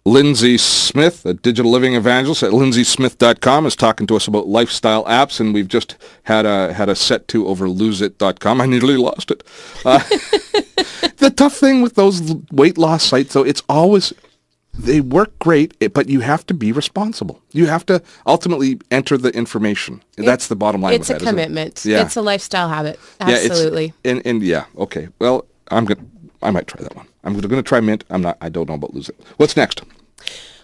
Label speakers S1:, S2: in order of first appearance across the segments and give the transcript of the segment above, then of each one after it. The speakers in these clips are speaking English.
S1: Lindsay Smith, a digital living evangelist at lindsaysmith.com, is talking to us about lifestyle apps, and we've just had a set to over loseit.com. I nearly lost it. The tough thing with those weight loss sites, though, it's always, they work great, but you have to be responsible. You have to ultimately enter the information. That's the bottom line.
S2: It's a commitment. Yeah. It's a lifestyle habit. Absolutely.
S1: Yeah, and yeah, okay. Well, I might try that one. I'm going to try Mint. I don't know about Lose It. What's next?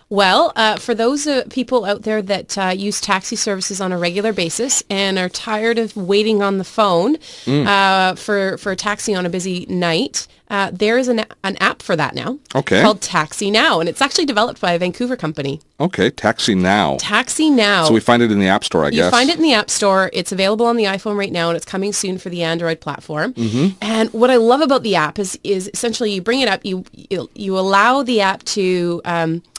S2: Well, for those people out there that use taxi services on a regular basis and are tired of waiting on the phone for a taxi on a busy night, there is an app for that now.
S1: Okay.
S2: Called Taxi Now, and it's actually developed by a Vancouver company.
S1: Okay, Taxi Now.
S2: Taxi Now.
S1: So we find it in the App Store, I guess.
S2: You find it in the App Store. It's available on the iPhone right now, and it's coming soon for the Android platform. Mm-hmm. And what I love about the app is essentially you bring it up, you allow the app to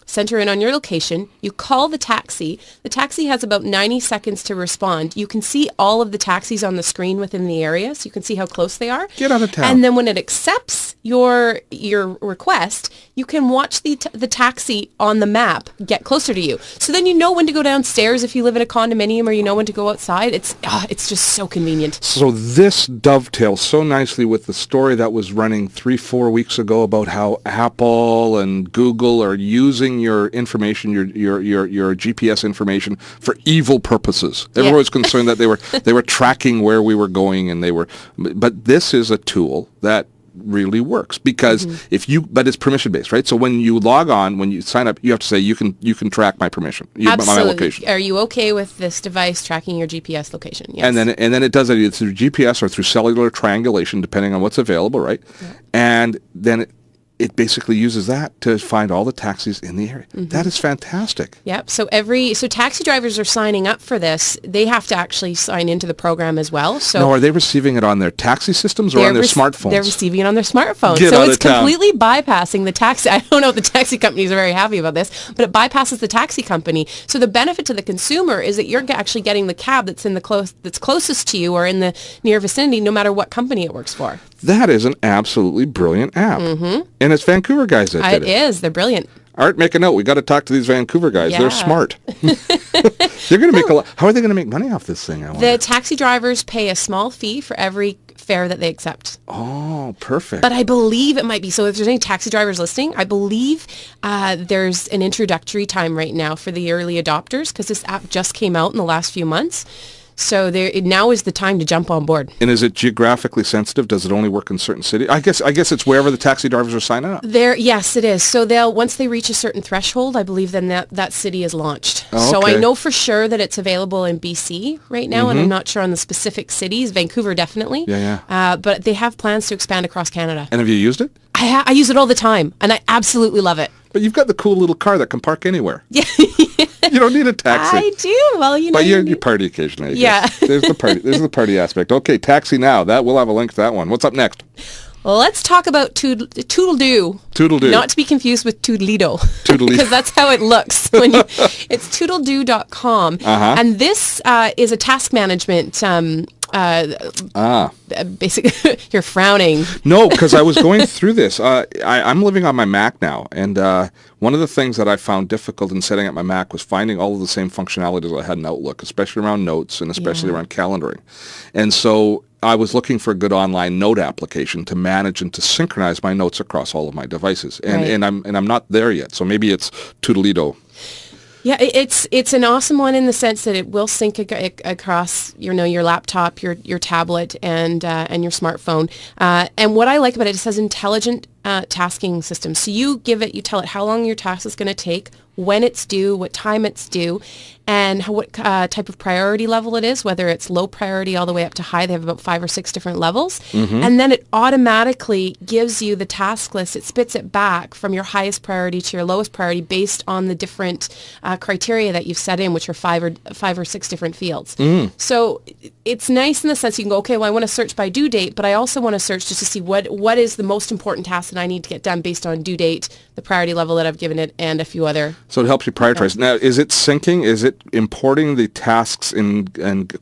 S2: center in on your location. You call the taxi. The taxi has about 90 seconds to respond. You can see all of the taxis on the screen within the area, so you can see how close they are.
S1: Get out of town.
S2: And then when it accepts your request, you can watch the taxi on the map get closer to you. So then you know when to go downstairs if you live in a condominium, or you know when to go outside. It's just so convenient.
S1: So this dovetails so nicely with the story that was running 3-4 weeks ago about how Apple and Google are using your information, your GPS information for evil purposes. Everyone was concerned that they were tracking where we were going, but this is a tool that really works because but it's permission based, right? So when you log on, when you sign up, you have to say you can track my permission, my location.
S2: Are you okay with this device tracking your GPS location? Yes.
S1: And then it does it either through GPS or through cellular triangulation, depending on what's available, right? Yeah. And then it basically uses that to find all the taxis in the area. Mm-hmm. That is fantastic.
S2: Yep. So taxi drivers are signing up for this. They have to actually sign into the program as well. So
S1: now, are they receiving it on their taxi systems or on their smartphones?
S2: They're receiving it on their smartphones. So it's completely bypassing the taxi. I don't know if the taxi companies are very happy about this, but it bypasses the taxi company. So the benefit to the consumer is that you're actually getting the cab that's that's closest to you or in the near vicinity, no matter what company it works for.
S1: That is an absolutely brilliant app. Mm-hmm. And it's Vancouver guys that did it.
S2: It is. They're brilliant.
S1: Art, make a note. We got to talk to these Vancouver guys. Yeah. They're smart. They're going to make a lot. How are they going to make money off this thing?
S2: The taxi drivers pay a small fee for every fare that they accept.
S1: Oh, perfect.
S2: But I believe it might be. So if there's any taxi drivers listening, I believe there's an introductory time right now for the early adopters because this app just came out in the last few months. So now is the time to jump on board.
S1: And is it geographically sensitive? Does it only work in certain cities? I guess it's wherever the taxi drivers are signing up.
S2: Yes, it is. So once they reach a certain threshold, I believe then that city is launched.
S1: Oh,
S2: so
S1: okay.
S2: I know for sure that it's available in BC right now, and I'm not sure on the specific cities. Vancouver definitely.
S1: Yeah.
S2: But they have plans to expand across Canada.
S1: And have you used it?
S2: I use it all the time, and I absolutely love it.
S1: But you've got the cool little car that can park anywhere. Yeah. You don't need a taxi.
S2: I do. Well,
S1: But you party occasionally, I guess. There's the party. There's the party aspect. Okay, Taxi Now. We'll have a link to that one. What's up next?
S2: Well, let's talk about Toodle-Doo.
S1: Toodle-Doo.
S2: Not to be confused with Toodledo.
S1: Toodledo.
S2: Because that's how it looks. It's toodledoo.com. Uh-huh. And this is a task management basically, you're frowning.
S1: No, because I was going through this. I'm living on my Mac now, and one of the things that I found difficult in setting up my Mac was finding all of the same functionalities I had in Outlook, especially around notes and especially around calendaring. And so I was looking for a good online note application to manage and to synchronize my notes across all of my devices, and I'm not there yet. So maybe it's Toodledo.
S2: Yeah, it's an awesome one in the sense that it will sync across your laptop, your tablet, and your smartphone. And what I like about it is it has intelligent tasking systems. So you tell it how long your task is going to take, when it's due, what time it's due, and what type of priority level it is, whether it's low priority all the way up to high. They have about 5 or 6 different levels. Mm-hmm. And then it automatically gives you the task list. It spits it back from your highest priority to your lowest priority based on the different criteria that you've set in, which are 5 or 6 different fields. Mm. So it's nice in the sense you can go, okay, well, I want to search by due date, but I also want to search just to see what is the most important task that I need to get done based on due date, the priority level that I've given it, and a few other.
S1: So it helps you prioritize. Now, is it syncing? Is it importing the tasks and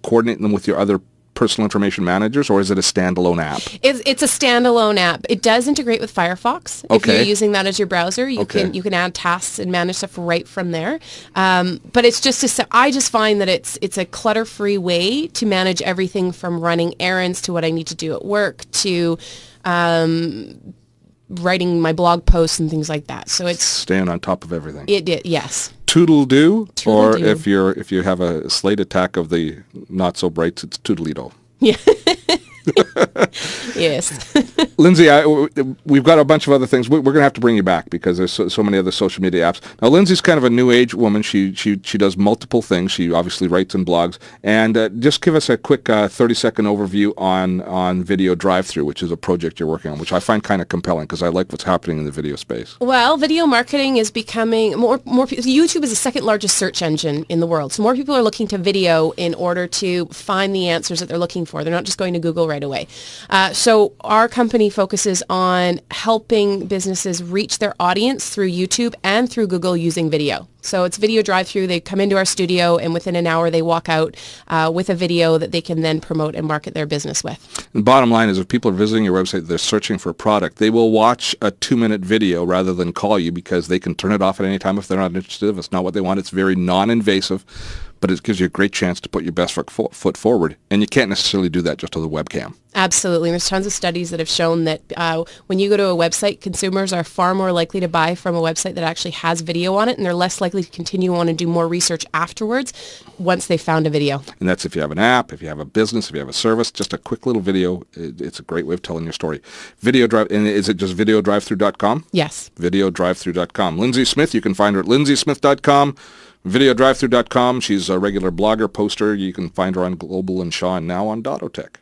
S1: coordinating them with your other personal information managers, or is it a standalone app?
S2: It's a standalone app. It does integrate with Firefox. If
S1: Okay.
S2: you're using that as your browser, you can add tasks and manage stuff right from there. But it's just I just find that it's a clutter-free way to manage everything from running errands to what I need to do at work to writing my blog posts and things like that. So it's
S1: staying on top of everything.
S2: Yes.
S1: Toodle-doo, or
S2: Toodle-doo.
S1: if you have a slight attack of the not so brights, it's toodle-do.
S2: Yeah. Yes.
S1: Lindsay, we've got a bunch of other things. We're going to have to bring you back because there's so many other social media apps. Now, Lindsay's kind of a new age woman. She does multiple things. She obviously writes and blogs. And just give us a quick 30-second overview on Video Drive-Thru, which is a project you're working on, which I find kind of compelling because I like what's happening in the video space.
S2: Well, video marketing is becoming more. YouTube is the second largest search engine in the world. So more people are looking to video in order to find the answers that they're looking for. They're not just going to Google right away. So our company focuses on helping businesses reach their audience through YouTube and through Google using video. So it's Video Drive-Thru. They come into our studio, and within an hour, they walk out with a video that they can then promote and market their business with.
S1: The bottom line is if people are visiting your website, they're searching for a product, they will watch a 2-minute video rather than call you because they can turn it off at any time if they're not interested, if it's not what they want. It's very non-invasive, but it gives you a great chance to put your best foot forward, and you can't necessarily do that just with a webcam.
S2: Absolutely. There's tons of studies that have shown that when you go to a website, consumers are far more likely to buy from a website that actually has video on it, and they're less likely to continue on and do more research afterwards once they've found a video.
S1: And that's if you have an app, if you have a business, if you have a service, just a quick little video. It's a great way of telling your story. Video Drive, and is it just videodrivethru.com?
S2: Yes.
S1: Videodrivethru.com. Lindsay Smith, you can find her at lindsaysmith.com. Videodrivethru.com. She's a regular blogger, poster. You can find her on Global and Shaw and now on Dotto Tech.